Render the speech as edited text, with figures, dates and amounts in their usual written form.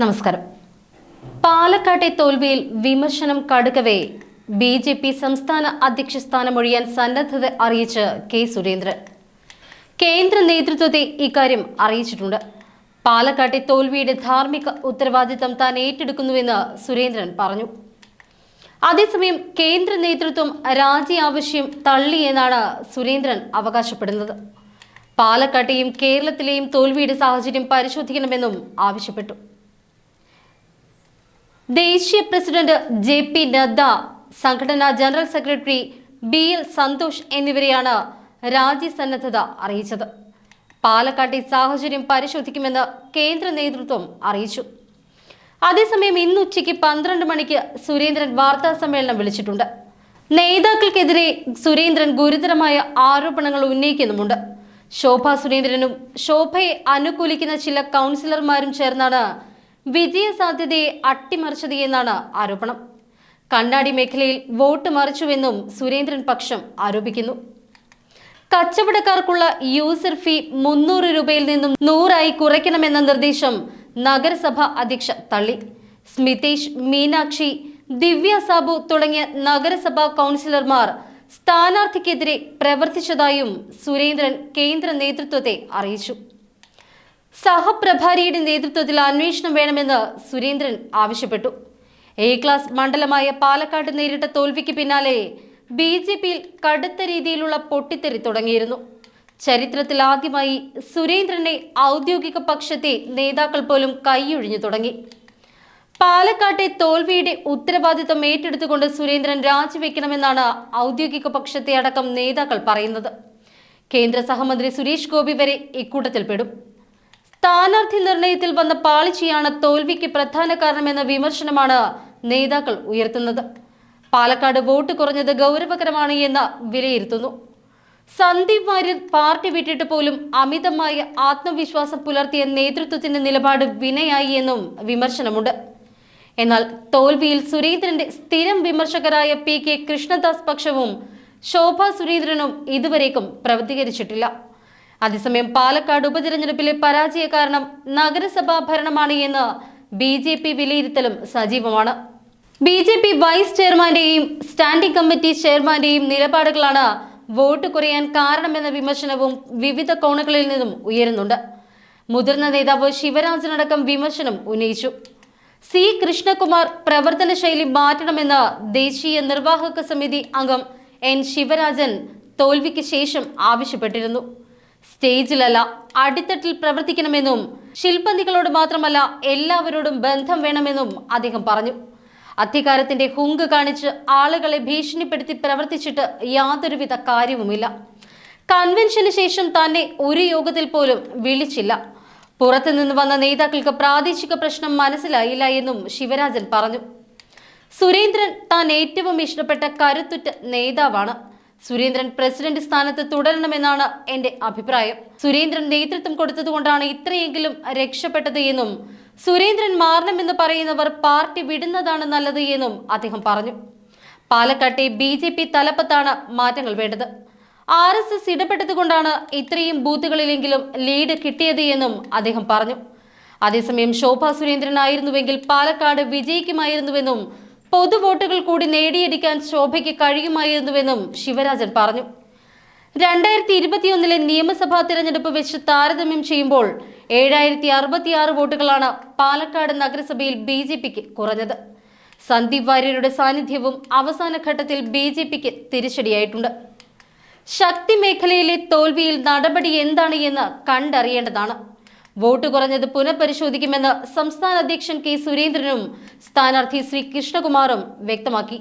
നമസ്കാരം. പാലക്കാട്ടെ തോൽവിയിൽ വിമർശനം കടുക്കവേ ബി.ജെ.പി. സംസ്ഥാന അധ്യക്ഷ സ്ഥാനമൊഴിയാൻ സന്നദ്ധത അറിയിച്ച് കെ സുരേന്ദ്രൻ കേന്ദ്ര നേതൃത്വത്തെ ഇക്കാര്യം അറിയിച്ചിട്ടുണ്ട്. പാലക്കാട്ടെ തോൽവിയുടെ ധാർമ്മിക ഉത്തരവാദിത്തം താൻ ഏറ്റെടുക്കുന്നുവെന്ന് സുരേന്ദ്രൻ പറഞ്ഞു. അതേസമയം കേന്ദ്ര നേതൃത്വം രാജി ആവശ്യം തള്ളിയെന്നാണ് സുരേന്ദ്രൻ അവകാശപ്പെടുന്നത്. പാലക്കാട്ടെയും കേരളത്തിലെയും തോൽവിയുടെ സാഹചര്യം പരിശോധിക്കണമെന്നും ആവശ്യപ്പെട്ടു. ദേശീയ പ്രസിഡന്റ് ജെ.പി. നദ്ദ, സംഘടനാ ജനറൽ സെക്രട്ടറി ബി.എൽ. സന്തോഷ് എന്നിവരെയാണ് രാജി സന്നദ്ധത അറിയിച്ചത്. പാലക്കാട്ടെ സാഹചര്യം പരിശോധിക്കുമെന്ന് കേന്ദ്ര നേതൃത്വം അറിയിച്ചു. അതേസമയം ഇന്ന് ഉച്ചയ്ക്ക് 12 മണിക്ക് സുരേന്ദ്രൻ വാർത്താ സമ്മേളനം വിളിച്ചിട്ടുണ്ട്. നേതാക്കൾക്കെതിരെ സുരേന്ദ്രൻ ഗുരുതരമായ ആരോപണങ്ങൾ ഉന്നയിക്കുന്നുമുണ്ട്. ശോഭാ സുരേന്ദ്രനും ശോഭയെ അനുകൂലിക്കുന്ന ചില കൗൺസിലർമാരും ചേർന്നാണ് വിജയ സാധ്യതയെ അട്ടിമറിച്ചത് എന്നാണ് ആരോപണം. കണ്ണാടി മേഖലയിൽ വോട്ട് മറിച്ചുവെന്നും സുരേന്ദ്രൻ പക്ഷം ആരോപിക്കുന്നു. കച്ചവടക്കാർക്കുള്ള യൂസർ ഫീ 300 രൂപയിൽ നിന്നും 100 കുറയ്ക്കണമെന്ന നിർദ്ദേശം നഗരസഭ അധ്യക്ഷ തള്ളി. സ്മിതേഷ്, മീനാക്ഷി, ദിവ്യ സാബു തുടങ്ങിയ നഗരസഭാ കൗൺസിലർമാർ സ്ഥാനാർത്ഥിക്കെതിരെ പ്രവർത്തിച്ചതായും സുരേന്ദ്രൻ കേന്ദ്ര നേതൃത്വത്തെ അറിയിച്ചു. സഹപ്രഭാരിയുടെ നേതൃത്വത്തിൽ അന്വേഷണം വേണമെന്ന് സുരേന്ദ്രൻ ആവശ്യപ്പെട്ടു. എ ക്ലാസ് മണ്ഡലമായ പാലക്കാട് നേരിട്ട തോൽവിക്ക് പിന്നാലെ ബി.ജെ.പിയിൽ കടുത്ത രീതിയിലുള്ള പൊട്ടിത്തെറി തുടങ്ങിയിരുന്നു. ചരിത്രത്തിൽ ആദ്യമായി സുരേന്ദ്രനെ ഔദ്യോഗിക പക്ഷത്തെ നേതാക്കൾ പോലും കൈയൊഴിഞ്ഞു തുടങ്ങി. പാലക്കാട്ടെ തോൽവിയുടെ ഉത്തരവാദിത്തം ഏറ്റെടുത്തുകൊണ്ട് സുരേന്ദ്രൻ രാജിവെക്കണമെന്നാണ് ഔദ്യോഗിക പക്ഷത്തെ അടക്കം നേതാക്കൾ പറയുന്നത്. കേന്ദ്ര സഹമന്ത്രി സുരേഷ് ഗോപി വരെ ഇക്കൂട്ടത്തിൽപ്പെടും. സ്ഥാനാർത്ഥി നിർണയത്തിൽ വന്ന പാളിച്ചയാണ് തോൽവിക്ക് പ്രധാന കാരണമെന്ന വിമർശനമാണ് നേതാക്കൾ ഉയർത്തുന്നത്. പാലക്കാട് വോട്ട് കുറഞ്ഞത് ഗൗരവകരമാണ് എന്ന് വിലയിരുത്തുന്നു. സന്ദീപ് വാര്യർ പാർട്ടി വിട്ടിട്ട് പോലും അമിതമായ ആത്മവിശ്വാസം പുലർത്തിയ നേതൃത്വത്തിന്റെ നിലപാട് വിനയായി എന്നും വിമർശനമുണ്ട്. എന്നാൽ തോൽവിയിൽ സുരേന്ദ്രന്റെ സ്ഥിരം വിമർശകരായ പി.കെ. കൃഷ്ണദാസ് പക്ഷവും ശോഭാ സുരേന്ദ്രനും ഇതുവരേക്കും പ്രതികരിച്ചിട്ടില്ല. അതേസമയം പാലക്കാട് ഉപതെരഞ്ഞെടുപ്പിലെ പരാജയ കാരണം നഗരസഭാ ഭരണമാണ് എന്ന് ബി.ജെ.പി. വിലയിരുത്തലും സജീവമാണ്. ബി.ജെ.പി. വൈസ് ചെയർമാന്റെയും സ്റ്റാൻഡിംഗ് കമ്മിറ്റി ചെയർമാന്റെയും നിലപാടുകളാണ് വോട്ട് കുറയാൻ കാരണമെന്ന വിമർശനവും വിവിധ കോണുകളിൽ നിന്നും ഉയരുന്നുണ്ട്. മുതിർന്ന നേതാവ് ശിവരാജനടക്കം വിമർശനം ഉന്നയിച്ചു. സി കൃഷ്ണകുമാർ പ്രവർത്തന ശൈലി മാറ്റണമെന്ന് ദേശീയ നിർവാഹക സമിതി അംഗം എൻ ശിവരാജൻ തോൽവിക്ക് ശേഷം ആവശ്യപ്പെട്ടിരുന്നു. സ്റ്റേജിലല്ല, അടിത്തട്ടിൽ പ്രവർത്തിക്കണമെന്നും ശില്പനികളോട് മാത്രമല്ല എല്ലാവരോടും ബന്ധം വേണമെന്നും അദ്ദേഹം പറഞ്ഞു. അധികാരത്തിന്റെ ഹുങ്ക് കാണിച്ച് ആളുകളെ ഭീഷണിപ്പെടുത്തി പ്രവർത്തിച്ചിട്ട് യാതൊരുവിധ കാര്യവുമില്ല. കൺവെൻഷന് ശേഷം തന്നെ ഒരു യോഗത്തിൽ പോലും വിളിച്ചില്ല. പുറത്തുനിന്ന് വന്ന നേതാക്കൾക്ക് പ്രാദേശിക പ്രശ്നം മനസ്സിലായില്ല എന്നും ശിവരാജൻ പറഞ്ഞു. സുരേന്ദ്രൻ താൻ ഏറ്റവും ഇഷ്ടപ്പെട്ട കരുത്തുറ്റ നേതാവാണ്. സുരേന്ദ്രൻ പ്രസിഡന്റ് സ്ഥാനത്ത് തുടരണമെന്നാണ് എന്റെ അഭിപ്രായം. സുരേന്ദ്രൻ നേതൃത്വം കൊടുത്തതുകൊണ്ടാണ് ഇത്രയെങ്കിലും രക്ഷപ്പെട്ടത് എന്നും സുരേന്ദ്രൻ മാറണമെന്ന് പറയുന്നവർ പാർട്ടി വിടുന്നതാണ് നല്ലത് എന്നും അദ്ദേഹം പറഞ്ഞു. പാലക്കാട്ടെ ബി.ജെ.പി. തലപ്പത്താണ് മാറ്റങ്ങൾ വേണ്ടത്. RSS ഇടപെട്ടതുകൊണ്ടാണ് ഇത്രയും ബൂത്തുകളിലെങ്കിലും ലീഡ് കിട്ടിയത് എന്നും അദ്ദേഹം പറഞ്ഞു. അതേസമയം ശോഭാ സുരേന്ദ്രൻ ആയിരുന്നുവെങ്കിൽ പാലക്കാട് വിജയിക്കുമായിരുന്നുവെന്നും പൊതുവോട്ടുകൾ കൂടി നേടിയെടുക്കാൻ ശോഭയ്ക്ക് കഴിയുമായിരുന്നുവെന്നും ശിവരാജൻ പറഞ്ഞു. 2021 നിയമസഭാ തിരഞ്ഞെടുപ്പ് വെച്ച് താരതമ്യം ചെയ്യുമ്പോൾ 7066 വോട്ടുകളാണ് പാലക്കാട് നഗരസഭയിൽ ബി.ജെ.പിക്ക് കുറഞ്ഞത്. സന്ദീപ് വാര്യരുടെ സാന്നിധ്യവും അവസാന ഘട്ടത്തിൽ ബി.ജെ.പിക്ക് തിരിച്ചടിയായിട്ടുണ്ട്. ശക്തി മേഖലയിലെ തോൽവിയിൽ നടപടി എന്താണ് എന്ന് കണ്ടറിയേണ്ടതാണ്. വോട്ട് കുറഞ്ഞത് പുനഃപരിശോധിക്കുമെന്ന് സംസ്ഥാന അധ്യക്ഷൻ കെ സുരേന്ദ്രനും സ്ഥാനാർത്ഥി ശ്രീ കൃഷ്ണകുമാറും വ്യക്തമാക്കി.